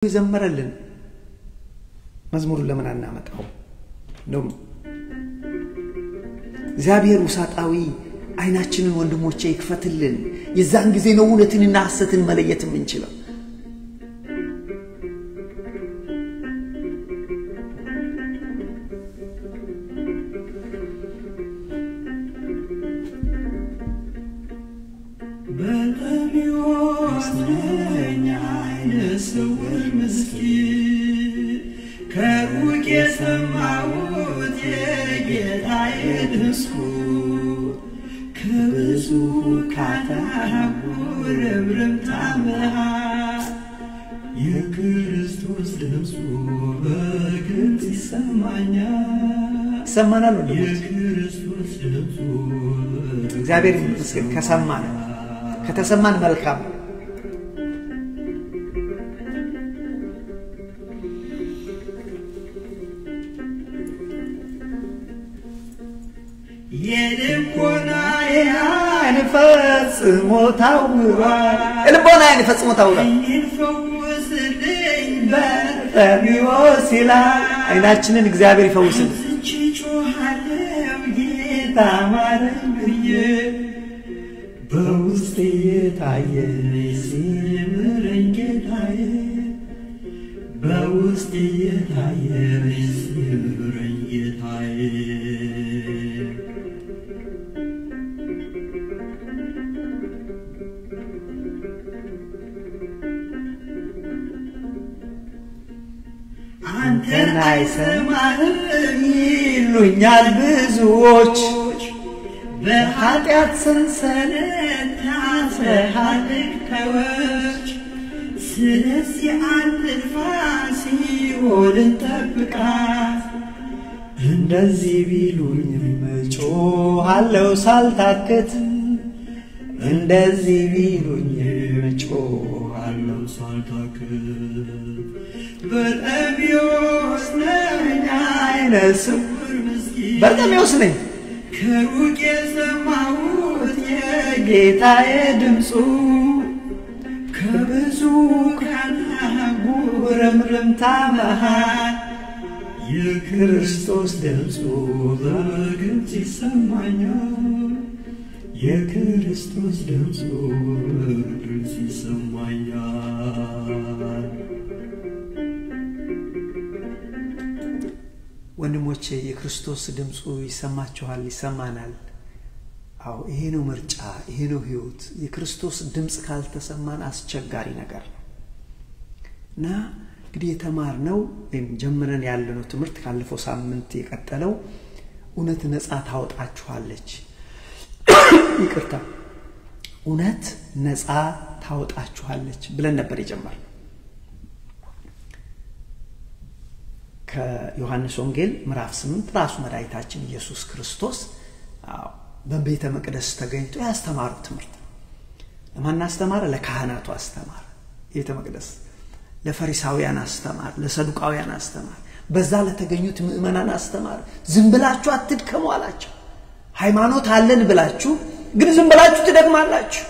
ይዘመረልን መዝሙሩን ለምን አናመጣው ነው እግዚአብሔር ውሳጣዊ አይናችንን ወንድሞቼ ይክፈትልን የዛን ጊዜ ነው እውነትንና ሐሰትን መለየት የምንችለው ሰማናል ነው እግዚአብሔር ይመስገን ከሰማን ከተሰማን መልካም የልቦና ፈጽሞ ታውሯል የልቦና ፈጽሞ ታውሯል በሚወስ ይላል አይናችንን እግዚአብሔር ይፈውስልን በውስጤ የታየ ሲምረኝ ጌታዬ በውስጤ የታየ ሲምረኝ ጌታዬ አንተን አይሰማህም ይሉኛል ብዙዎች በኃጢአት ሰንሰለት ታስረሃል ከወች ስለዚህ አትጥፋ ሲኦልን ጠብቃት እንደዚህ ቢሉኝ እጮሃለሁ ሳልታክት እንደዚህ ቢሉኝ እጮሃለሁ ሳልታክት በርጤሜዎስ ነኝ አይነ ስውር ምስኪን በርጤሜዎስ ነኝ ከሩቅ የሰማሁት የጌታዬ ድምፁ ከብዙ ጉርምርምታ መሃል የክርስቶስ ድምፁ በግልጽ ይሰማኛል የክርስቶስ ድምፁ በግልጽ ይሰማኛል ወንድሞቼ የክርስቶስ ድምፁ ይሰማችኋል ይሰማናል አው ይሄ ነው ምርጫ ይሄ ነው ህይወት የክርስቶስ ድምጽ ካልተሰማን አስቸጋሪ ነገር ነውና እንግዲህ የተማርነው ጀምረን ያለነው ትምህርት ካለፈው ሳምንት የቀጠለው እውነት ነፃ ታወጣችኋለች ይቅርታ እውነት ነፃ ታወጣችኋለች ብለን ነበር የጀመርነው ከዮሐንስ ወንጌል ምዕራፍ 8 ራሱ መድኃኒታችን ኢየሱስ ክርስቶስ በቤተ መቅደስ ተገኝቶ ያስተማረው ትምህርት ለማን አስተማረ ለካህናቱ አስተማረ ቤተ መቅደስ ለፈሪሳውያን አስተማረ ለሰዱቃውያን አስተማረ በዛ ለተገኙት ምእመናን አስተማረ ዝም ብላችሁ አትድከሙ አላቸው ሃይማኖት አለን ብላችሁ ግን ዝም ብላችሁ ትደግማላችሁ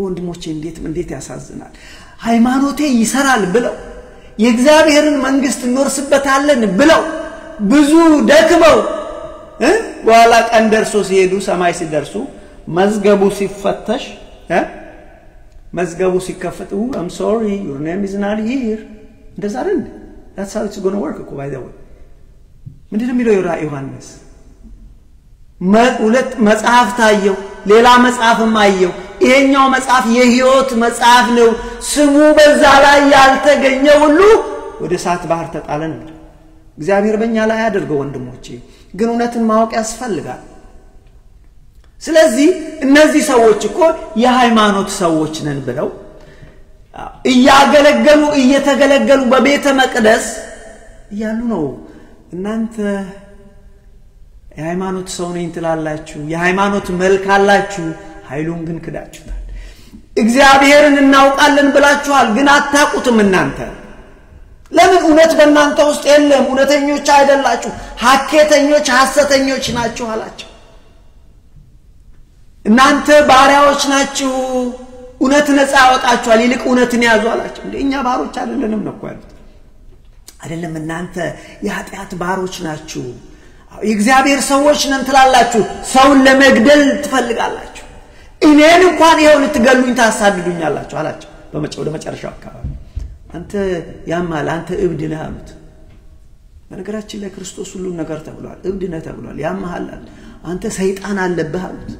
ወንድሞቼ እንዴት ያሳዝናል ሃይማኖቴ ይሰራል ብለው የእግዚአብሔርን መንግስት እንወርስበታለን ብለው ብዙ ደክመው በኋላ ቀን ደርሶ ሲሄዱ ሰማይ ሲደርሱ መዝገቡ ሲፈተሽ መዝገቡ ሲከፈት I'm sorry your name is not here እንደዛ አይደል that's how it's going to work by the way ምንድነው የሚለው ዮሐንስ ሁለት መጽሐፍ ታየው ሌላ መጽሐፍም አየው ይሄኛው መጽሐፍ የሕይወት መጽሐፍ ነው ስሙ በዛ ላይ ያልተገኘ ሁሉ ወደ እሳት ባህር ተጣለ ነው እግዚአብሔር በእኛ ላይ ያደርገው ወንድሞቼ ግን እውነትን ማወቅ ያስፈልጋል ስለዚህ እነዚህ ሰዎች እኮ የሃይማኖት ሰዎች ነን ብለው እያገለገሉ እየተገለገሉ በቤተ መቅደስ ያሉ ነው እናንተ የሃይማኖት ሰው ነኝ ትላላችሁ የሃይማኖት መልክ አላችሁ ኃይሉን ግን ክዳችሁታል እግዚአብሔርን እናውቃለን ብላችኋል ግን አታቁትም እናንተ ለምን እውነት በእናንተ ውስጥ የለም እውነተኞች አይደላችሁ ሐሰተኞች ሐሰተኞች ናችሁ አላችሁ እናንተ ባሪያዎች ናችሁ እውነት ነፃ ያወጣችኋል ይልቅ እውነትን ያዙ አላቸው እንዴ እኛ ባሮች አይደለንም ነው ያሉት አይደለም እናንተ የኃጢአት ባሮች ናችሁ የእግዚአብሔር ሰዎች ነን ትላላችሁ ሰውን ለመግደል ትፈልጋላችሁ እኔን እንኳን ይሄው ልትገሉኝ ታሳድዱኛላችሁ አላቸው ወደ መጨረሻው አካባቢ አንተ ያማል አንተ እብድ ነህ አሉት በነገራችን ላይ ክርስቶስ ሁሉ ነገር ተብሏል እብድ ነህ ተብሏል ያማል አንተ ሰይጣን አለብህ አሉት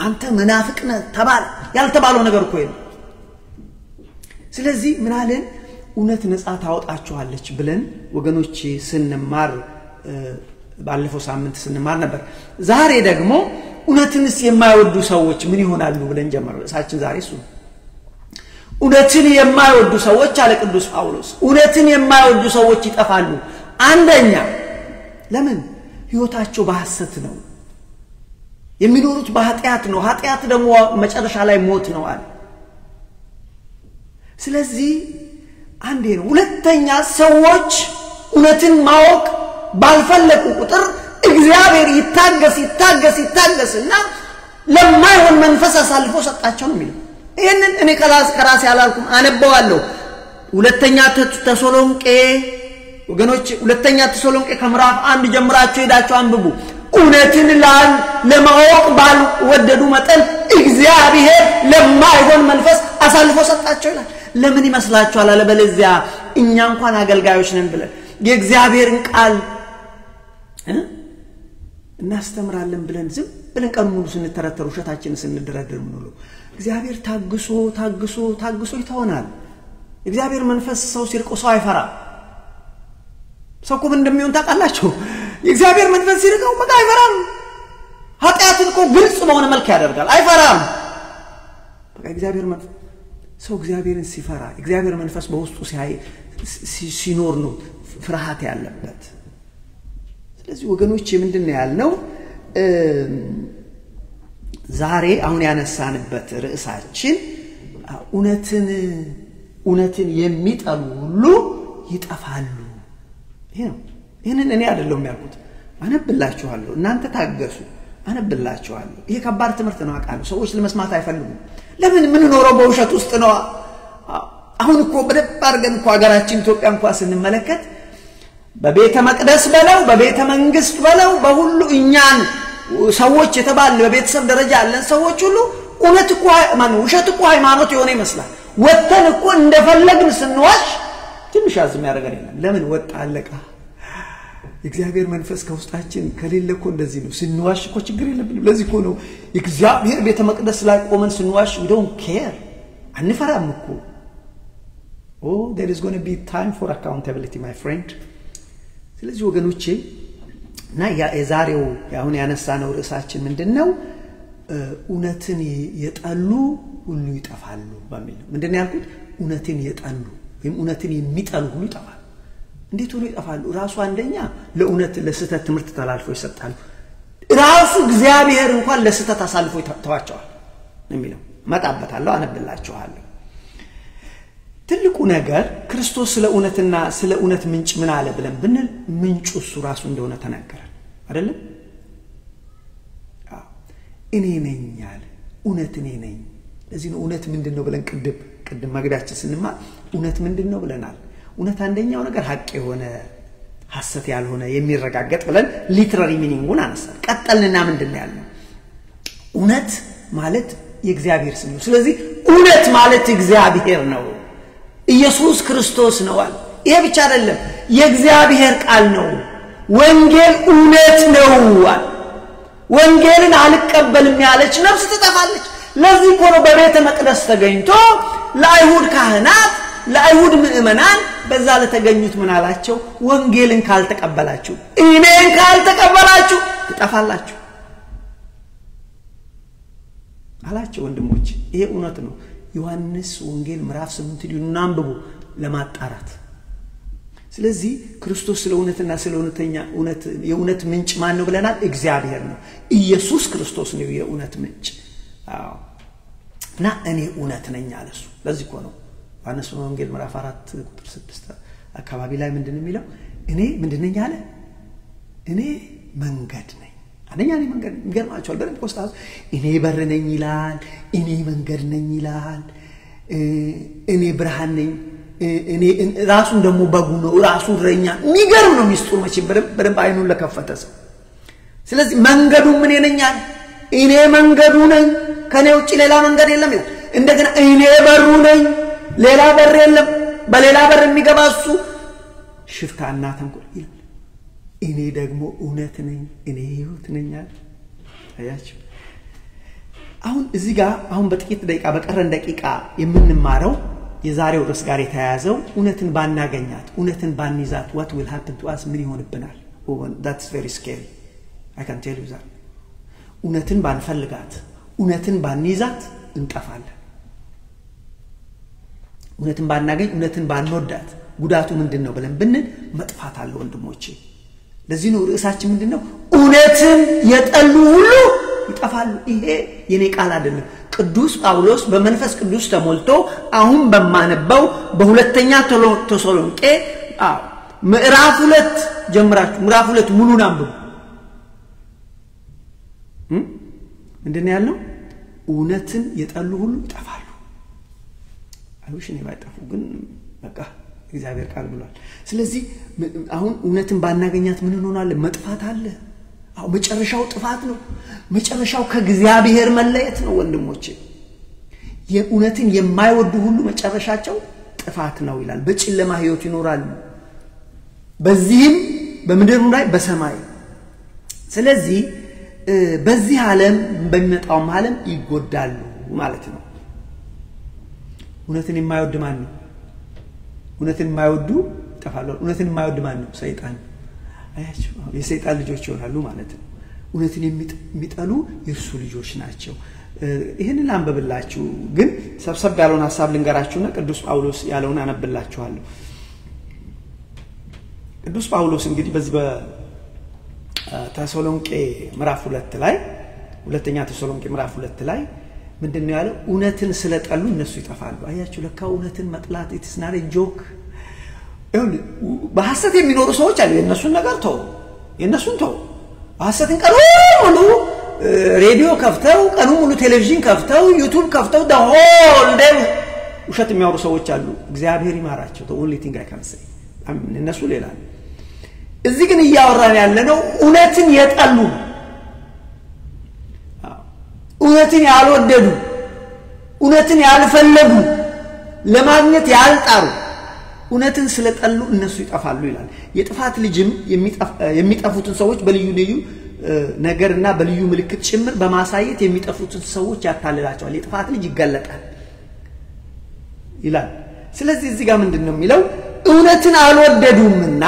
አንተ መናፍቅ ነህ ተባለ ያልተባለው ነገር እኮ ነው ስለዚህ ምን አለን እውነት ነፃ ታወጣችኋለች ብለን ወገኖቼ ስንማር ባለፈው ሳምንት ስንማር ነበር ዛሬ ደግሞ እውነትንስ የማይወዱ ሰዎች ምን ይሆናሉ ብለን ጀመረ እሳችን ዛሬ እሱ እውነትን የማይወዱ ሰዎች አለ ቅዱስ ጳውሎስ እውነትን የማይወዱ ሰዎች ይጠፋሉ አንደኛ ለምን ህይወታቸው በሐሰት ነው የሚኖሩት በኃጢአት ነው ኃጢአት ደግሞ መጨረሻ ላይ ሞት ነው አለ ስለዚህ አንዴ ነው ሁለተኛ ሰዎች እውነትን ማወቅ ባልፈለቁ ቁጥር እግዚአብሔር ይታገስና ለማይሆን መንፈስ አሳልፎ ሰጣቸው ነው የሚለው ይሄንን እኔ ከራሴ ያላልኩም አነበዋለሁ ሁለተኛ ተሰሎንቄ ወገኖች ሁለተኛ ተሰሎንቄ ከምዕራፍ 1 ጀምራችሁ ሄዳችሁ አንብቡ እውነትን ለማወቅ ባልወደዱ መጠን እግዚአብሔር ለማይሆን መንፈስ አሳልፎ ሰጣቸው ይላል ለምን ይመስላችኋል አለበለዚያ እኛ እንኳን አገልጋዮች ነን ብለን የእግዚአብሔርን ቃል እናስተምራለን ብለን ዝም ብለን ቀን ሙሉ ስንተረተሩ ሸታችንን ስንደረደር ምንሉ እግዚአብሔር ታግሶ ይተወናል እግዚአብሔር መንፈስ ሰው ሲርቆ ሰው አይፈራ ሰው እኮ እንደሚሆን ታውቃላችሁ የእግዚአብሔር መንፈስ ሲርቀው በቃ አይፈራም ኃጢአትን እኮ ግልጽ በሆነ መልክ ያደርጋል አይፈራም በቃ እግዚአብሔር መንፈስ ሰው እግዚአብሔርን ሲፈራ እግዚአብሔር መንፈስ በውስጡ ሲኖር ነው ፍርሃት ያለበት ስለዚህ ወገኖች ምንድነው ያልነው ዛሬ አሁን ያነሳንበት ርዕሳችን እውነትን የሚጠሉ ሁሉ ይጠፋሉ ይሄ ነው ይሄንን እኔ አይደለም ያልኩት አነብላችኋለሁ እናንተ ታገሱ አነብላችኋለሁ ይሄ ከባድ ትምህርት ነው አቃሉ ሰዎች ለመስማት አይፈልጉም ለምን ምን ኖሮ በውሸት ውስጥ ነው አሁን እኮ በደብ አድርገን እኮ ሀገራችን ኢትዮጵያ እንኳን ስንመለከት በቤተ መቅደስ በለው በቤተ መንግስት በለው በሁሉ እኛን ሰዎች የተባለ በቤተሰብ ደረጃ ያለን ሰዎች ሁሉ እውነት እኮ ውሸት እኮ ሃይማኖት የሆነ ይመስላል ወተን እኮ እንደፈለግን ስንዋሽ ትንሽ ያዝም ያደርገን ለምን ወጣ አለቃ እግዚአብሔር መንፈስ ከውስጣችን ከሌለ እኮ እንደዚህ ነው ስንዋሽ እኮ ችግር የለብንም ለዚህ እኮ ነው እግዚአብሔር ቤተ መቅደስ ላይ ቆመን ስንዋሽ we don't care አንፈራም እኮ there is going to be time for accountability my friend ስለዚህ ወገኖቼ እና የዛሬው አሁን ያነሳነው ርዕሳችን ምንድነው እውነትን የጠሉ ሁሉ ይጠፋሉ በሚል ምንድነው ያልኩት እውነትን የጠሉ ወይም እውነትን የሚጠሉ ሁሉ ይጠፋሉ እንዴት ሁሉ ይጠፋሉ ራሱ አንደኛ ለእውነት ለስተት ትምህርት ተላልፎ ይሰጣሉ ራሱ እግዚአብሔር እንኳን ለስተት አሳልፎ ተዋቸዋል የሚለው መጣበታለሁ አነብላችኋለሁ ትልቁ ነገር ክርስቶስ ስለ እውነትና ስለ እውነት ምንጭ ምን አለ ብለን ብንል ምንጩ እሱ ራሱ እንደሆነ ተናገረ አይደል እኔ ነኝ ያለ እውነት እኔ ነኝ ለዚህ ነው እውነት ምንድነው ብለን ቅድም መግቢያችን ስንማር እውነት ምንድነው ብለናል እውነት አንደኛው ነገር ሐቅ የሆነ ሐሰት ያልሆነ የሚረጋገጥ ብለን ሊትራሪ ሚኒንጉን አነሳን ቀጠልንና ምንድነው ያለው እውነት ማለት የእግዚአብሔር ስም ነው ስለዚህ እውነት ማለት እግዚአብሔር ነው ኢየሱስ ክርስቶስ ነው አለ ይሄ ብቻ አይደለም የእግዚአብሔር ቃል ነው ወንጌል እውነት ነው አለ ወንጌልን አልቀበልም ያለች ነፍስ ትጠፋለች ለዚህ እኮ ነው በቤተ መቅደስ ተገኝቶ ለአይሁድ ካህናት ለአይሁድ ምእመናን በዛ ለተገኙት ምን አላቸው ወንጌልን ካልተቀበላችሁ እኔን ካልተቀበላችሁ ትጠፋላችሁ አላቸው ወንድሞች ይሄ እውነት ነው ዮሐንስ ወንጌል ምዕራፍ 8 ሊዩና አንብቡ ለማጣራት ስለዚህ ክርስቶስ ስለ እውነትና ስለ እውነተኛ እውነት የእውነት ምንጭ ማን ነው ብለናል እግዚአብሔር ነው ኢየሱስ ክርስቶስ ነው የእውነት ምንጭ እና እኔ እውነት ነኝ አለሱ ለዚህ እኮ ነው ዮሐንስ ወንጌል ምዕራፍ 4 ቁጥር 6 አካባቢ ላይ ምንድነው የሚለው እኔ ምንድነኝ አለ እኔ መንገድ ነኝ አንደኛ እኔ መንገድ ይገርማችኋል በደንብ ኮስታስ እኔ በር ነኝ ይላል እኔ መንገድ ነኝ ይላል እኔ ብርሃን ነኝ እኔ ራሱን ደሞ በጉ ነው ራሱ ረኛ የሚገርም ነው ሚስጥሩ መቼ በደንብ አይኑን ለከፈተ ሰው ስለዚህ መንገዱ ምን ነኛል እኔ መንገዱ ነኝ ከኔ ውጪ ሌላ መንገድ የለም እንደገና እኔ በሩ ነኝ ሌላ በር የለም በሌላ በር የሚገባሱ ሽፍታና ተንኮል ይላል እኔ ደግሞ እውነት ነኝ እኔ ህይወት ነኝ አያችሁ አሁን እዚህ ጋር አሁን በጥቂት ደቂቃ በቀረን ደቂቃ የምንማረው የዛሬው ርዕስ ጋር የተያያዘው እውነትን ባናገኛት እውነትን ባንይዛት what will happen to us ምን ይሆንብናል that's very scary I can tell you that እውነትን ባንፈልጋት እውነትን ባንይዛት እንጠፋለን እውነትን ባናገኝ እውነትን ባንወዳት ጉዳቱ ምንድነው ብለን ብንል መጥፋት አለ ወንድሞቼ ለዚህ ነው ርዕሳችን ምንድነው እውነትን የጠሉ ሁሉ ይጠፋሉ ይሄ የኔ ቃል አይደለም ቅዱስ ጳውሎስ በመንፈስ ቅዱስ ተሞልቶ አሁን በማነበው በሁለተኛ ተሰሎንቄ ምዕራፍ 2 ጀምራችሁ ምዕራፍ 2 ሙሉን አንብቡ ምንድነው ያለው እውነትን የጠሉ ሁሉ ይጠፋሉ አይውሽ ነው ባይጠፉ ግን በቃ እግዚአብሔር ቃል ብሏል ስለዚህ አሁን እውነትን ባናገኛት ምን እንሆናለን መጥፋት አለ አው መጨረሻው ጥፋት ነው መጨረሻው ከእግዚአብሔር መለየት ነው ወንድሞቼ የእውነትን የማይወዱ ሁሉ መጨረሻቸው ጥፋት ነው ይላል በጨለማ ህይወት ይኖራሉ በዚህም በምድር ላይ በሰማይ ስለዚህ በዚህ ዓለም በሚመጣው ዓለም ይጎዳሉ ማለት ነው እውነትን የማይወድ ማን ነው እውነትን የማይወዱ ይጠፋሉ እውነትን የማይወድ ማን ነው ሰይጣን አያችሁ የሰይጣን ልጆች ይሆናሉ ማለት ነው እውነትን የሚጠሉ የእሱ ልጆች ናቸው ይሄንን አንብብላችሁ ግን ሰብሰብ ያለውን ሐሳብ ልንገራችሁና ቅዱስ ጳውሎስ ያለውን አነብላችኋለሁ ቅዱስ ጳውሎስ እንግዲህ በዚህ በተሰሎንቄ ምዕራፍ 2 ላይ ሁለተኛ ተሰሎንቄ ምዕራፍ 2 ላይ ምንድነው ያለው እውነትን ስለጠሉ እነሱ ይጠፋሉ አያችሁ ለካ እውነትን መጥላት it's not a joke በሐሰት የሚኖሩ ሰዎች አሉ የነሱን ነገር ተው የነሱን ተው ሐሰትን ቀኑ ሙሉ ሬዲዮ ከፍተው ቀኑ ሙሉ ቴሌቪዥን ከፍተው ዩቲዩብ ከፍተው the whole day ውሸት የሚያወሩ ሰዎች አሉ እግዚአብሔር ይማራቸው the only thing I can say እነሱ ሌላ እዚህ ግን እያወራን ያለነው እውነትን የጠሉ እውነትን ያልወደዱ እውነትን ያልፈለጉ ለማግኘት ያልጣሩ እውነትን ስለጠሉ እነሱ ይጠፋሉ ይላል የጥፋት ልጅም የሚጠፉትን ሰዎች በልዩ ልዩ ነገርና በልዩ ምልክት ጭምር በማሳየት የሚጠፉትን ሰዎች ያታልላቸዋል የጥፋት ልጅ ይገለጣል ይላል ስለዚህ እዚህ ጋር ምንድነው የሚለው እውነትን አልወደዱምና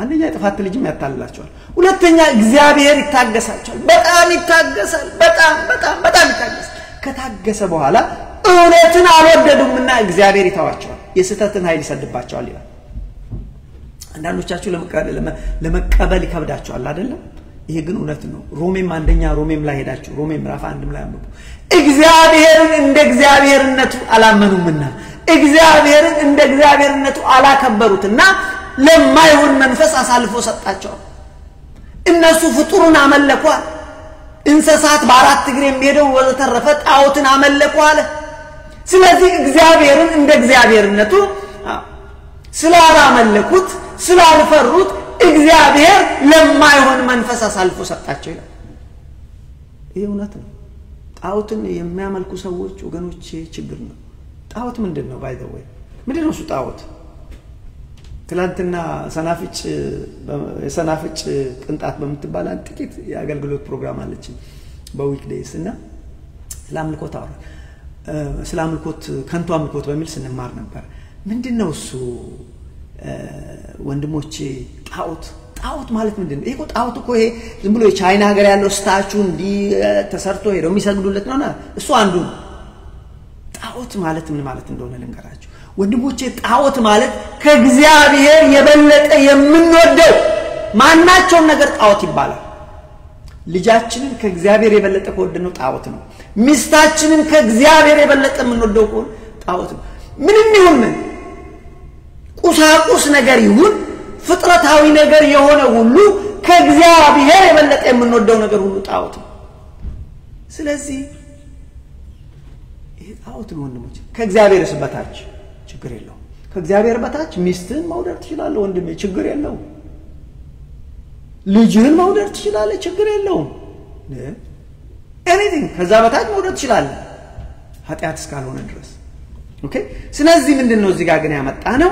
አንደኛ የጥፋት ልጅም ያታልላቸዋል ሁለተኛ እግዚአብሔር ይታገሳቸዋል በጣም ይታገሳል በጣም ይታገሳል ከታገሰ በኋላ እውነትን አልወደዱምና እግዚአብሔር ይተዋቸዋል የስተትን ኃይል ይሰድባቸዋል ይላል አንዳንዶቻችሁ ለመቀበል ይከብዳቸዋል አይደለም ይሄ ግን እውነት ነው ሮሜም ላይ ሄዳችሁ ሮሜ ምዕራፍ 1 ላይ አንብቡ እግዚአብሔርን እንደ እግዚአብሔርነቱ አላመኑምና እግዚአብሔርን እንደ እግዚአብሔርነቱ አላከበሩትና ለማይሆን መንፈስ አሳልፎ ሰጣቸው እነሱ ፍጡሩን አመለኳል እንስሳት በአራት እግር የሚሄደው ወዘተረፈ ጣዖትን አመለኩ አለ ስለዚህ እግዚአብሔርን እንደ እግዚአብሔርነቱ ስላላመለኩት ስላልፈሩት እግዚአብሔር ለማይሆን መንፈስ አሳልፎ ሰጣቸው ይላል ይሄ እውነት ነው ጣዖትን የሚያመልኩ ሰዎች ወገኖቼ ችግር ነው ጣዖት ምንድነው ባይ ዘ ወይ ምንድነው እሱ ጣዖት ትላንትና ሰናፍጭ ቅንጣት በመትባል ጥቂት የአገልግሎት ፕሮግራም አለች በዊክ ዴይስ እና ስላምልኮት ከንቱ አምልኮት በሚል ስንማር ነበር ምንድነው እሱ ወንድሞቼ ጣዖት ማለት ምንድነው ይሄ ጣዖት እኮ ይሄ ዝም ብሎ የቻይና ሀገር ያለው ስታቹ እንዲ ተሰርቶ ሄደው የሚሰግዱለት ነውና እሱ አንዱ ነው ጣዖት ማለት ምን ማለት እንደሆነ ልንገራችሁ ወንድሞቼ ጣዖት ማለት ከእግዚአብሔር የበለጠ የምንወደው ማናቸው ነገር ጣዖት ይባላል ልጃችንን ከእግዚአብሔር የበለጠ ከወደነው ጣዖት ነው ሚስታችንን ከእግዚአብሔር የበለጠ የምንወደው ጣዖት ነው ምንም ይሁን ቁሳቁስ ነገር ይሁን ፍጥረታዊ ነገር የሆነ ሁሉ ከእግዚአብሔር የበለጠ የምንወደው ነገር ሁሉ ጣዖት ነው ስለዚህ አውት ነው ወንድሞች ከእግዚአብሔርስ በታች ችግር የለው ከእግዚአብሔር በታች ሚስትን መውደድ ትችላለህ ወንድሜ ችግር የለው ልጅህን መውደድ ትችላለህ ችግር የለው anything ከዛ በታች መውደድ ትችላለህ ኃጢአት እስካልሆነ ድረስ ኦኬ ስለዚህ ምንድነው እዚህ ጋር ግን ያመጣነው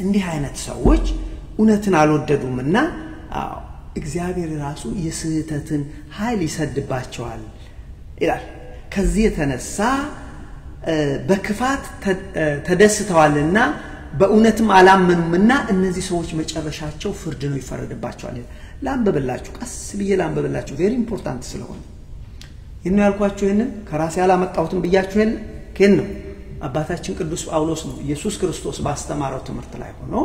እንዲህ አይነት ሰዎች እውነትን አልወደዱምና እግዚአብሔር ራሱ የስህተትን ኃይል ይሰድባቸዋል ይላል ከዚህ የተነሳ በክፋት ተደስተዋልና በእውነትም አላመኑምና እነዚህ ሰዎች መጨረሻቸው ፍርድ ነው ይፈረድባቸዋል ላንበብላችሁ ቀስ ብዬ ላንበብላችሁ very important ስለሆነ ይሄን ያልኳችሁ ይሄንን ከራሴ ያላመጣሁትን ብያችሁ ይሄን ከን ነው አባታችን ቅዱስ ጳውሎስ ነው ኢየሱስ ክርስቶስ ባስተማረው ትምህርት ላይ ሆኖ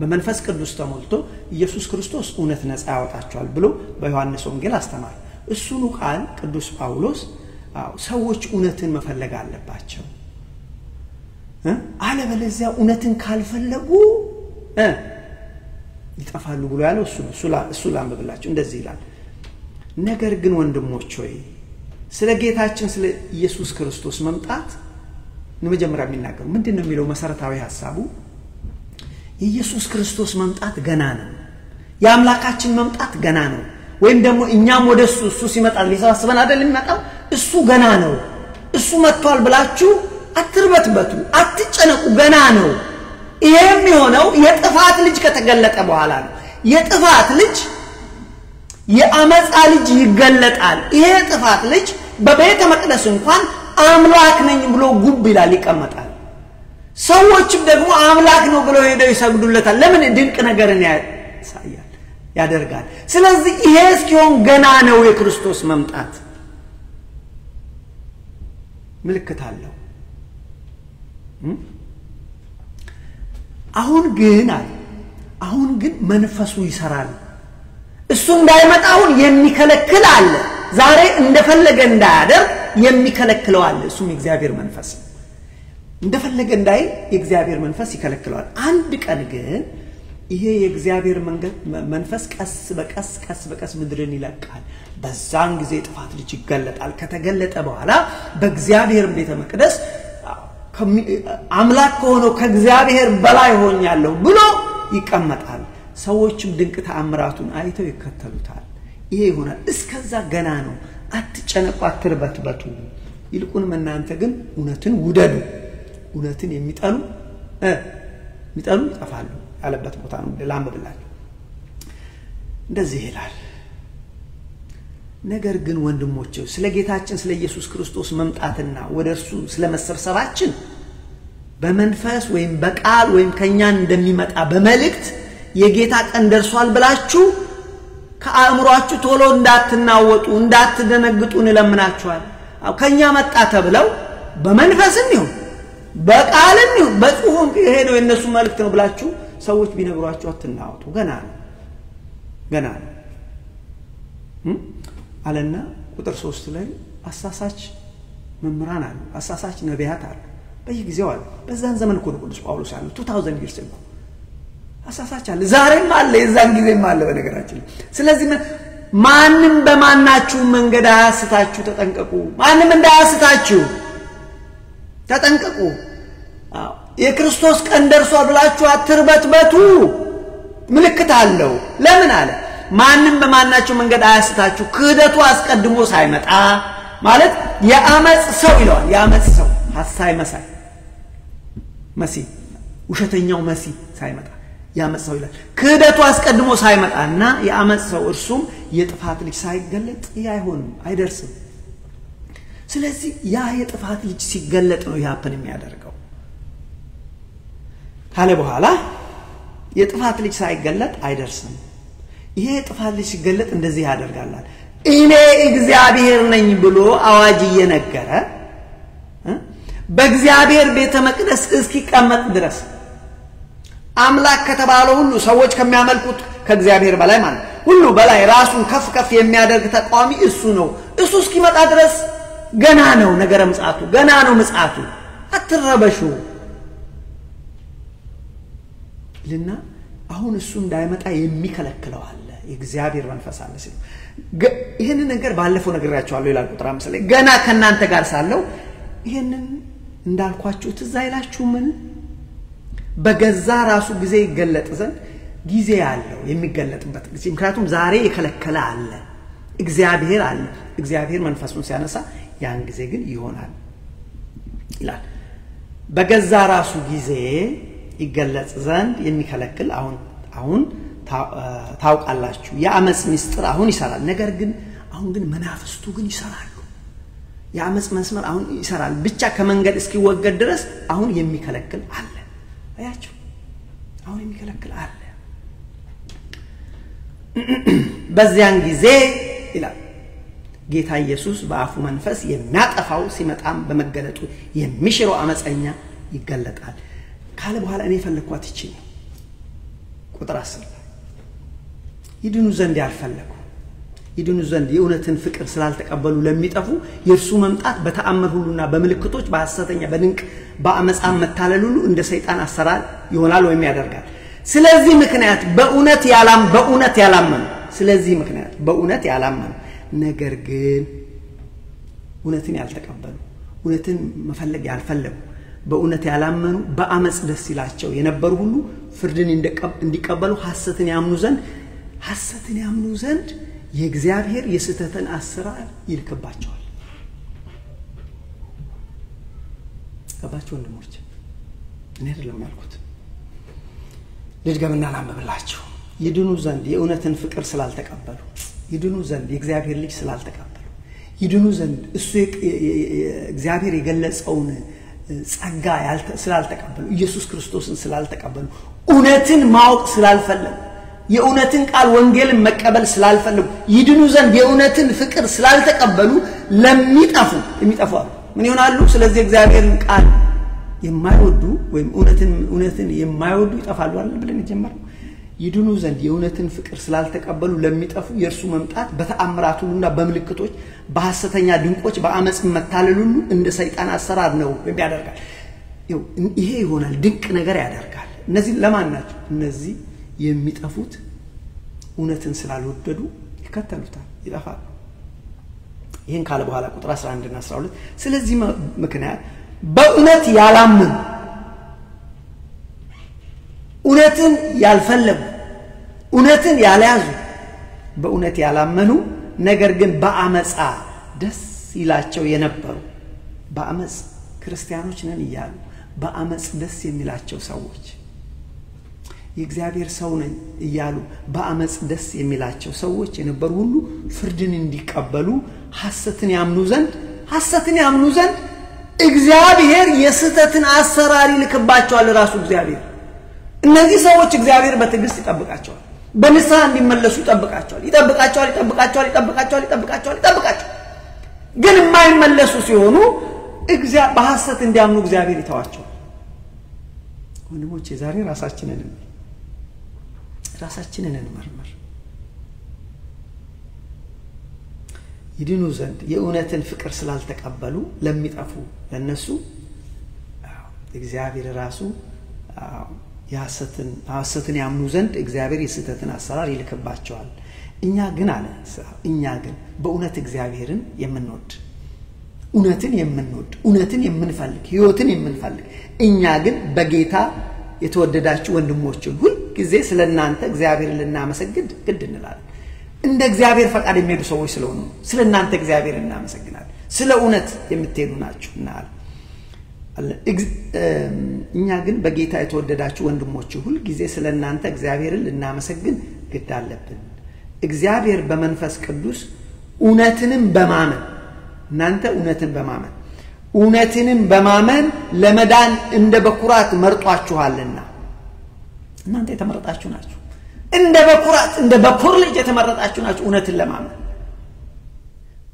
በመንፈስ ቅዱስ ተሞልቶ ኢየሱስ ክርስቶስ እውነት ነፃ ያወጣቸዋል ብሎ በዮሐንስ ወንጌል አስተማረ እሱኑ ቃል ቅዱስ ጳውሎስ ሰዎች እውነትን መፈለግ አለባቸው አለበለዚያ እውነትን ካልፈለጉ ይጠፋሉ ብሎ ያለው እሱ ላንብብላችሁ እንደዚህ ይላል ነገር ግን ወንድሞች ሆይ ስለ ጌታችን ስለ ኢየሱስ ክርስቶስ መምጣት ለመጀመሪያ የሚናገሩ ምንድነው የሚለው መሰረታዊ ሐሳቡ የኢየሱስ ክርስቶስ መምጣት ገና ነው የአምላካችን መምጣት ገና ነው ወይም ደግሞ እኛም ወደሱ እሱ ሲመጣ ሊሰባስበን አይደል የሚመጣው እሱ ገና ነው እሱ መጥቷል ብላችሁ አትርበትበቱ አትጨነቁ ገና ነው ይሄም የሆነው የጥፋት ልጅ ከተገለጠ በኋላ ነው የጥፋት ልጅ የአመጻ ልጅ ይገለጣል ይሄ ጥፋት ልጅ በቤተ መቅደስ እንኳን አምላክ ነኝ ብሎ ጉብ ይላል ይቀመጣል ሰዎችም ደግሞ አምላክ ነው ብለው ሄደው ይሰግዱለታል ለምን ድንቅ ነገርን ያሳያል ያደርጋል ስለዚህ ይሄ እስኪሆን ገና ነው የክርስቶስ መምጣት ምልክት አለው አሁን ግን መንፈሱ ይሰራል እሱ እንዳይመጣውን የሚከለክል አለ ዛሬ እንደፈለገ እንዳያደርግ የሚከለክለው አለ እሱም የእግዚአብሔር መንፈስ እንደፈለገ እንዳይ የእግዚአብሔር መንፈስ ይከለክለዋል አንድ ቀን ግን ይሄ የእግዚአብሔር መንፈስ ቀስ በቀስ ምድርን ይለቃል በዛን ጊዜ ጥፋት ልጅ ይገለጣል ከተገለጠ በኋላ በእግዚአብሔር ቤተ መቅደስ አምላክ ሆኖ ከእግዚአብሔር በላይ ሆኛለሁ ብሎ ይቀመጣል ሰዎችም ድንቅ ተአምራቱን አይተው ይከተሉታል ይሄ ይሆናል እስከዛ ገና ነው አትጨነቁ አትርበትበቱ ይልቁንም እናንተ ግን እውነትን ውደዱ እውነትን የሚጠሉ ይጠፋሉ ያለበት ቦታ ነው ላንብብላችሁ እንደዚህ ይላል ነገር ግን ወንድሞቼ ስለ ጌታችን ስለ ኢየሱስ ክርስቶስ መምጣትና ወደርሱ ስለ መሰብሰባችን በመንፈስ ወይም በቃል ወይም ከኛ እንደሚመጣ በመልእክት የጌታ ቀን ደርሷል ብላችሁ ከአእምሮአችሁ ቶሎ እንዳትናወጡ እንዳትደነግጡ እንለምናችኋል ከኛ መጣ ተብለው በመንፈስም ይሁን በቃልም ይሁን በጽሁፍም ሄዶ የነሱ መልእክት ነው ብላችሁ ሰዎች ቢነግሯችሁ አትናወጡ ገና ነው አለና ቁጥር 3 ላይ አሳሳች መምራን አሉ አሳሳች ነቢያት አሉ በየጊዜው አሉ በዛን ዘመን እኮ ቅዱስ ጳውሎስ አለ 2000 years ago አሳሳች አለ ዛሬም አለ የዛን ጊዜም አለ በነገራችን ስለዚህ ማንንም በማናችሁ መንገድ አያስታችሁ ተጠንቀቁ ማንንም እንዳያስታችሁ ተጠንቀቁ የክርስቶስ ቀን ደርሷል ብላችሁ አትርበትበቱ ምልክት አለው ለምን አለ ማንንም በማናችሁ መንገድ አያስታችሁ ክህደቱ አስቀድሞ ሳይመጣ ማለት የአመጽ ሰው ይላል የአመጽ ሰው ሐሳይ መሲ ውሸተኛው መሲ ሳይመጣ ያመጽ ሰው ይላል ክህደቱ አስቀድሞ ሳይመጣና የአመጽ ሰው እርሱም የጥፋት ልጅ ሳይገለጥ አይሆንም አይደርስም ስለዚህ ያ የጥፋት ልጅ ሲገለጥ ነው ያፈን የሚያደርገው ካለ በኋላ የጥፋት ልጅ ሳይገለጥ አይደርስም ይሄ ጥፋት ልጅ ሲገለጥ እንደዚህ ያደርጋል እኔ እግዚአብሔር ነኝ ብሎ አዋጅ እየነገረ በእግዚአብሔር ቤተ መቅደስ እስኪቀመጥ ድረስ አምላክ ከተባለው ሁሉ ሰዎች ከሚያመልኩት ከእግዚአብሔር በላይ ማለት ሁሉ በላይ ራሱን ከፍ የሚያደርግ ተቋሚ እሱ ነው እሱ እስኪመጣ ድረስ ገና ነው ነገረ ምጽአቱ ገና ነው ምጽአቱ አትረበሹ ልና አሁን እሱ እንዳይመጣ የሚከለክለው አለ የእግዚአብሔር መንፈስ አለ ሲል ይሄን ነገር ባለፈው ነግራችኋለሁ ይላል ቁጥር 5 ላይ ገና ከናንተ ጋር ሳለው ይሄንን እንዳልኳችሁ ትዝ አይላችሁምን? በገዛ ራሱ ጊዜ ይገለጥ ዘንድ ጊዜ ያለው የሚገለጥበት ጊዜ። ምክንያቱም ዛሬ የከለከለ አለ፣ እግዚአብሔር አለ። እግዚአብሔር መንፈሱን ሲያነሳ ያን ጊዜ ግን ይሆናል ይላል። በገዛ ራሱ ጊዜ ይገለጽ ዘንድ የሚከለክል አሁን ታውቃላችሁ። የአመጽ ምስጢር አሁን ይሰራል። ነገር ግን አሁን ግን መናፍስቱ ግን ይሰራሉ። የአመጽ መስመር አሁን ይሰራል። ብቻ ከመንገድ እስኪወገድ ድረስ አሁን የሚከለክል አለ። አያችሁ፣ አሁን የሚከለክል አለ። በዚያን ጊዜ ይላል ጌታ ኢየሱስ በአፉ መንፈስ የሚያጠፋው ሲመጣም በመገለጡ የሚሽረው አመፀኛ ይገለጣል ካለ በኋላ እኔ ፈለኳት እቺ ቁጥር 10 ይድኑ ዘንድ ያልፈለጉ ይድኑ ዘንድ የእውነትን ፍቅር ስላልተቀበሉ ለሚጠፉ የእርሱ መምጣት በተአምር ሁሉና በምልክቶች በሐሰተኛ በድንቅ በአመፃ መታለል ሁሉ እንደ ሰይጣን አሰራር ይሆናል ወይም ያደርጋል። ስለዚህ ምክንያት በእውነት ያላመኑ ስለዚህ ምክንያት በእውነት ያላመኑ ነገር ግን እውነትን ያልተቀበሉ እውነትን መፈለግ ያልፈለጉ በእውነት ያላመኑ በአመጽ ደስ ይላቸው የነበሩ ሁሉ ፍርድን እንዲቀበሉ ሐሰትን ያምኑ ዘንድ የእግዚአብሔር የስተተን አሰራር ይልከባቸዋል። ገባችሁ ወንድሞች? እኔ አይደለም ያልኩት፣ ልድገምና ላንብብላችሁ። ይድኑ ዘንድ የእውነትን ፍቅር ስላልተቀበሉ ይድኑ ዘንድ የእግዚአብሔር ልጅ ስላልተቀበሉ ይድኑ ዘንድ እሱ እግዚአብሔር የገለጸውን ጸጋ ስላልተቀበሉ ኢየሱስ ክርስቶስን ስላልተቀበሉ እውነትን ማወቅ ስላልፈለጉ የእውነትን ቃል ወንጌልን መቀበል ስላልፈለጉ ይድኑ ዘንድ የእውነትን ፍቅር ስላልተቀበሉ ለሚጠፉ ምን ይሆናሉ? ስለዚህ እግዚአብሔርን ቃል የማይወዱ ወይም እውነትን የማይወዱ ይጠፋሉ አይደል ብለን ጀመረው። ይድኑ ዘንድ የእውነትን ፍቅር ስላልተቀበሉ ለሚጠፉ የእርሱ መምጣት በተአምራት ሁሉና በምልክቶች በሐሰተኛ ድንቆች በአመጽ መታለል ሁሉ እንደ ሰይጣን አሰራር ነው ያደርጋል። ይሄ ይሆናል፣ ድንቅ ነገር ያደርጋል። እነዚህ ለማን ናቸው? እነዚህ የሚጠፉት እውነትን ስላልወደዱ ይከተሉታል፣ ይጠፋሉ። ይሄን ካለ በኋላ ቁጥር 11 እና 12 ስለዚህ ምክንያት በእውነት ያላመኑ እውነትን ያልፈለጉ እውነትን ያልያዙ በእውነት ያላመኑ ነገር ግን በአመጻ ደስ ይላቸው የነበሩ በአመጽ ክርስቲያኖች ነን ይያሉ በአመጽ ደስ የሚላቸው ሰዎች የእግዚአብሔር ሰው ነን ይያሉ በአመጽ ደስ የሚላቸው ሰዎች የነበሩ ሁሉ ፍርድን እንዲቀበሉ ሐሰትን ያምኑ ዘንድ እግዚአብሔር የስተትን አሰራር ይልክባቸዋል። ራሱ እግዚአብሔር እነዚህ ሰዎች እግዚአብሔር በትዕግስት ይጠብቃቸዋል፣ በንስሐ እንዲመለሱ ይጠብቃቸዋል። ግን የማይመለሱ ሲሆኑ በሐሰት እንዲያምኑ እግዚአብሔር ይተዋቸዋል። ወንድሞቼ ዛሬ ራሳችንን እንመርምር። ይድኑ ዘንድ የእውነትን ፍቅር ስላልተቀበሉ ለሚጠፉ ለነሱ እግዚአብሔር ራሱ ሐሰትን ያምኑ ዘንድ እግዚአብሔር የስተትን አሰራር ይልክባቸዋል። እኛ ግን በእውነት እግዚአብሔርን የምንወድ እውነትን የምንፈልግ ሕይወትን የምንፈልግ እኛ ግን በጌታ የተወደዳችሁ ወንድሞች ሁሉ ጊዜ ስለናንተ እግዚአብሔርን ልናመሰግን ግድ እንላለን። እንደ እግዚአብሔር ፈቃድ የሚሄዱ ሰዎች ስለሆኑ ስለናንተ እግዚአብሔርን እናመሰግናለን። ስለ እውነት የምትሄዱ ናችሁና እኛ ግን በጌታ የተወደዳችሁ ወንድሞች ሁሉ ጊዜ ስለናንተ እግዚአብሔርን ልናመሰግን ግድ አለብን። እግዚአብሔር በመንፈስ ቅዱስ እውነትንም በማመን እናንተ እውነትንም በማመን ለመዳን እንደ በኩራት መርጧችኋልና እናንተ የተመረጣችሁ ናችሁ። እንደ በኩር ልጅ የተመረጣችሁ ናችሁ።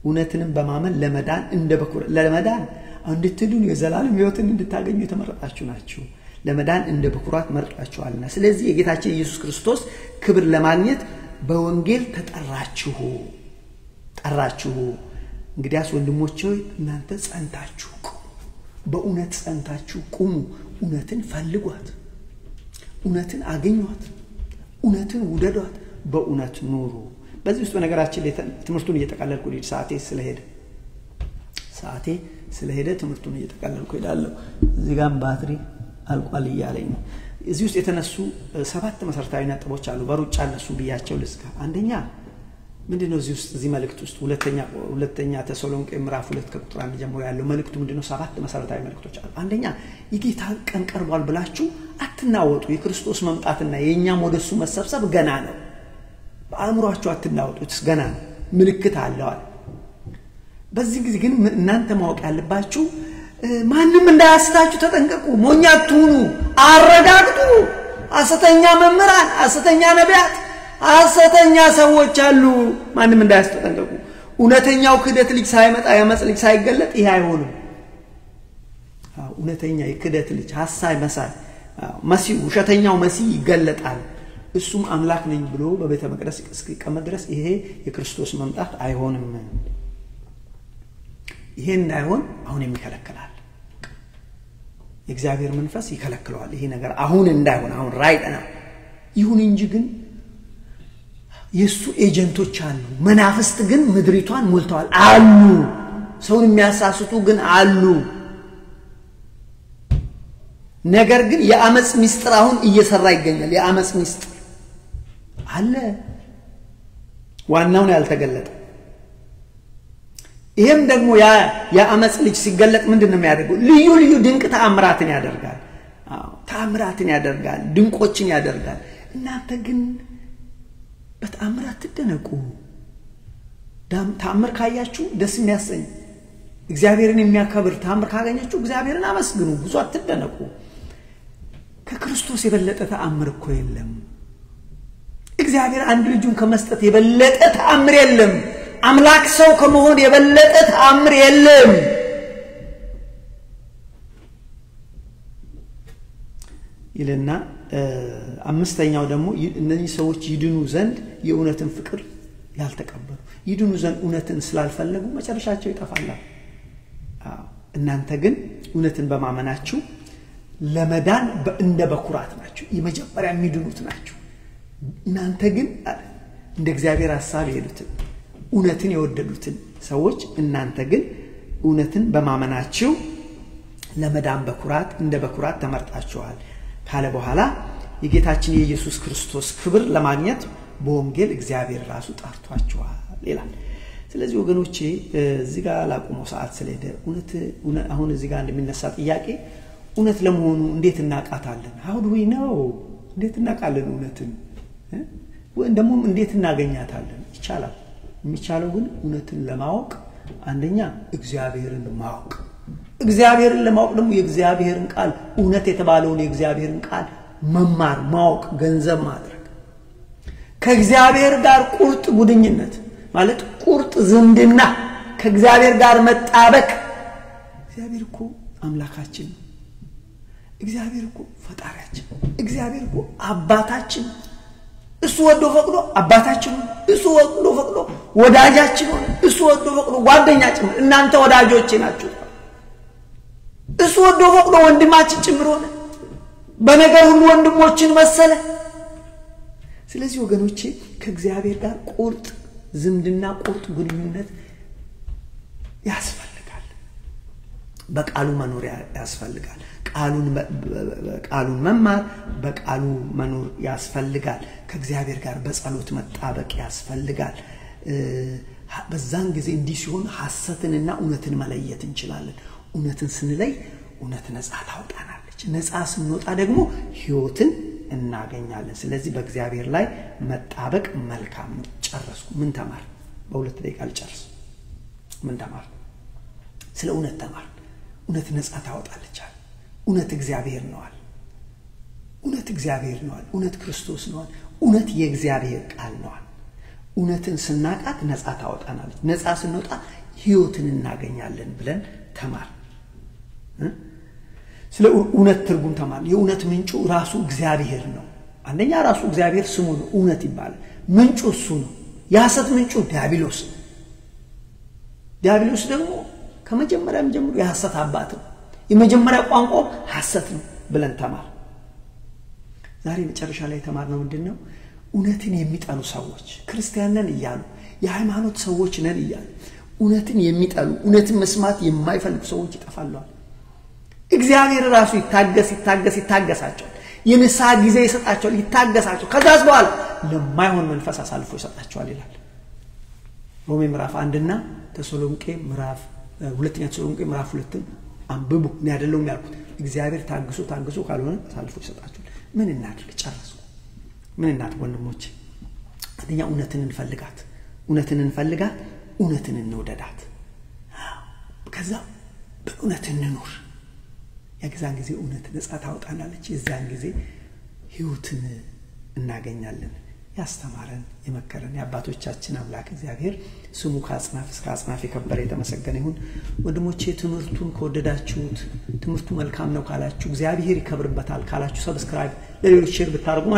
እውነትንም በማመን ለመዳን እንደ በኩር ለመዳን እንድትድኑ የዘላለም ሕይወትን እንድታገኙ የተመረጣችሁ ናችሁ። ለመዳን እንደ በኩራት መርጧችኋልና ስለዚህ የጌታችን ኢየሱስ ክርስቶስ ክብር ለማግኘት በወንጌል ጠራችሁ። እንግዲያስ ወንድሞቼ እናንተ ጸንታችሁ ቁሙ፣ በእውነት ጸንታችሁ ቁሙ። እውነትን ፈልጓት፣ እውነትን አገኟት፣ እውነትን ውደዷት፣ በእውነት ኑሩ። በዚህ ውስጥ በነገራችን ላይ ትምህርቱን እየተቀለልኩ ሰዓቴ ስለሄደ ሰዓቴ ስለሄደ ትምህርቱን እየተቀለልኩ ሄዳለሁ። እዚህ ጋር ባትሪ አልቋል እያለኝ ነው። እዚህ ውስጥ የተነሱ 7 መሰረታዊ ነጥቦች አሉ። በሩጫ እነሱ ብያቸው ልዝጋ። አንደኛ ምንድነው እዚህ መልእክት ውስጥ ሁለተኛ ተሰሎንቄ ምዕራፍ 2 ከቁጥር 1 ጀምሮ ያለው መልእክቱ ምንድነው? 7 መሰረታዊ መልእክቶች አሉ። አንደኛ የጌታ ቀን ቀርቧል ብላችሁ አትናወጡ። የክርስቶስ መምጣትና የኛም ወደሱ መሰብሰብ ገና ነው። በአእምሮአችሁ አትናወጡት፣ ገና ነው፣ ምልክት አለው። በዚህ ጊዜ ግን እናንተ ማወቅ ያለባችሁ ማንንም እንዳያስታችሁ ተጠንቀቁ። ሞኝ አትሁኑ፣ አረጋግጡ። ሐሰተኛ መምህራን፣ ሐሰተኛ ነቢያት፣ ሐሰተኛ ሰዎች አሉ። ማንንም እንዳያስጠንቀቁ። እውነተኛው ክደት ልጅ ሳይመጣ ያመጽ ልጅ ሳይገለጥ ይሄ አይሆንም። እውነተኛ የክደት ልጅ ሐሳይ መሳይ መሲሁ ውሸተኛው መሲህ ይገለጣል። እሱም አምላክ ነኝ ብሎ በቤተ መቅደስ እስኪቀመጥ ድረስ ይሄ የክርስቶስ መምጣት አይሆንም። ይሄ እንዳይሆን አሁን የሚከለክላል። የእግዚአብሔር መንፈስ ይከለክለዋል። ይሄ ነገር አሁን እንዳይሆን አሁን ራይት ነው። ይሁን እንጂ ግን የሱ ኤጀንቶች አሉ። መናፍስት ግን ምድሪቷን ሞልተዋል አሉ። ሰውን የሚያሳስቱ ግን አሉ። ነገር ግን የአመጽ ሚስጥር አሁን እየሰራ ይገኛል። የአመጽ ሚስጥር አለ። ዋናው ነው ያልተገለጠ። ይሄም ደግሞ የአመጽ ልጅ ሲገለጥ ምንድነው የሚያደርገው? ልዩ ልዩ ድንቅ ተአምራትን ያደርጋል። ተአምራትን ያደርጋል፣ ድንቆችን ያደርጋል። እናንተ ግን በተአምራት ትደነቁ። ተአምር ካያችሁ ደስ የሚያሰኝ እግዚአብሔርን የሚያከብር ተአምር ካገኛችሁ እግዚአብሔርን አመስግኑ፣ ብዙ አትደነቁ። ከክርስቶስ የበለጠ ተአምር እኮ የለም። እግዚአብሔር አንድ ልጁን ከመስጠት የበለጠ ተአምር የለም። አምላክ ሰው ከመሆን የበለጠ ተአምር የለም። ይልና አምስተኛው ደግሞ እነዚህ ሰዎች ይድኑ ዘንድ የእውነትን ፍቅር ያልተቀበሉ ይድኑ ዘንድ እውነትን ስላልፈለጉ መጨረሻቸው ይጠፋል። እናንተ ግን እውነትን በማመናችሁ ለመዳን እንደ በኩራት ናችሁ፣ የመጀመሪያ የሚድኑት ናችሁ። እናንተ ግን እንደ እግዚአብሔር ሐሳብ የሄዱትን እውነትን የወደዱትን ሰዎች እናንተ ግን እውነትን በማመናችሁ ለመዳን በኩራት እንደ በኩራት ተመርጣችኋል ካለ በኋላ የጌታችን የኢየሱስ ክርስቶስ ክብር ለማግኘት በወንጌል እግዚአብሔር ራሱ ጠርቷችኋል ይላል። ስለዚህ ወገኖቼ እዚህ ጋር ላቁመው ሰዓት ስለሄደ አሁን እዚህ ጋር እንደሚነሳ ጥያቄ እውነት ለመሆኑ እንዴት እናቃታለን? how do we know? እንዴት እናቃለን እውነትን? ወይ ደግሞ እንዴት እናገኛታለን? ይቻላል። የሚቻለው ግን እውነትን ለማወቅ አንደኛ እግዚአብሔርን ማወቅ፣ እግዚአብሔርን ለማወቅ ደግሞ የእግዚአብሔርን ቃል እውነት የተባለውን የእግዚአብሔርን ቃል መማር፣ ማወቅ፣ ገንዘብ ማድረግ፣ ከእግዚአብሔር ጋር ቁርጥ ጉድኝነት ማለት ቁርጥ ዝምድና፣ ከእግዚአብሔር ጋር መጣበቅ። እግዚአብሔር እኮ አምላካችን፣ እግዚአብሔር እኮ ፈጣሪያችን፣ እግዚአብሔር እኮ አባታችን። እሱ ወዶ ፈቅዶ አባታችን፣ እሱ ወዶ ፈቅዶ ወዳጃችን ሆነ፣ እሱ ወዶ ፈቅዶ ጓደኛችን። እናንተ ወዳጆቼ ናችሁ። እሱ ወዶ ፈቅዶ ወንድማችን ጭምር ሆነ፣ በነገር ሁሉ ወንድሞችን መሰለ። ስለዚህ ወገኖቼ ከእግዚአብሔር ጋር ቁርጥ ዝምድና፣ ቁርጥ ግንኙነት ያስፈልጋል። በቃሉ መኖር ያስፈልጋል። ቃሉን መማር፣ በቃሉ መኖር ያስፈልጋል። ከእግዚአብሔር ጋር በጸሎት መጣበቅ ያስፈልጋል። በዛን ጊዜ እንዲህ ሲሆን ሐሰትንና እውነትን መለየት እንችላለን። እውነትን ስንለይ እውነት ነፃ ታወጣናለች። ነፃ ስንወጣ ደግሞ ሕይወትን እናገኛለን። ስለዚህ በእግዚአብሔር ላይ መጣበቅ መልካም ነው። ጨረስኩ። ምን ተማር? በሁለት ደቂቃ ልጨርስ። ምን ተማር? ስለ እውነት ተማር። እውነት ነፃ ታወጣለች። እውነት እግዚአብሔር ነዋል። እውነት እግዚአብሔር ነዋል። እውነት ክርስቶስ ነዋል። እውነት የእግዚአብሔር ቃል ነዋል። እውነትን ስናቃት ነፃ ታወጣናለች። ነፃ ስንወጣ ሕይወትን እናገኛለን ብለን ተማር። ስለ እውነት ትርጉም ተማር። የእውነት ምንጩ ራሱ እግዚአብሔር ነው። አንደኛ ራሱ እግዚአብሔር ስሙ ነው፣ እውነት ይባላል። ምንጩ እሱ ነው። የሐሰት ምንጩ ዲያብሎስ። ዲያብሎስ ደግሞ ከመጀመሪያም ጀምሮ የሐሰት አባት ነው። የመጀመሪያ ቋንቋው ሐሰት ነው ብለን ተማር። ዛሬ መጨረሻ ላይ ተማርነው ምንድነው? እውነትን የሚጠሉ ሰዎች ክርስቲያን ነን እያሉ የሃይማኖት ሰዎች ነን እያሉ እውነትን የሚጠሉ እውነትን መስማት የማይፈልጉ ሰዎች ይጠፋሉ። እግዚአብሔር ራሱ ይታገሳቸው የንስሐ ጊዜ ይሰጣቸው ይታገሳቸው ከዛስ በኋላ ለማይሆን መንፈስ አሳልፎ ይሰጣቸዋል ይላል ሮሜ ምዕራፍ 1 እና ተሰሎንቄ ምዕራፍ 2ኛ ተሰሎንቄ ምዕራፍ 2 አንብቡ ነው ያደለው ያልኩት እግዚአብሔር ታግሱ ካልሆነ አሳልፎ ይሰጣቸዋል ምን እናድርግ ጨርሱ ምን እናድርግ ወንድሞቼ አንደኛ እውነትን እንፈልጋት እውነትን እንወደዳት ከዛ በእውነት እንኖር የዛን ጊዜ እውነት ነፃ ታወጣናለች የዛን ጊዜ ሕይወትን እናገኛለን ያስተማረን የመከረን የአባቶቻችን አምላክ እግዚአብሔር ስሙ ከአጽናፍ እስከ አጽናፍ የከበረ የተመሰገነ ይሁን ወንድሞቼ ትምህርቱን ከወደዳችሁት ትምህርቱ መልካም ነው ካላችሁ እግዚአብሔር ይከብርበታል ካላችሁ ሰብስክራይብ ለሌሎች ሼር ብታደርጉ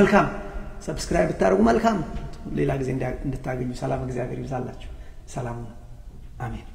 መልካም ሌላ ጊዜ እንድታገኙ ሰላም እግዚአብሔር ይብዛላችሁ ሰላም አሜን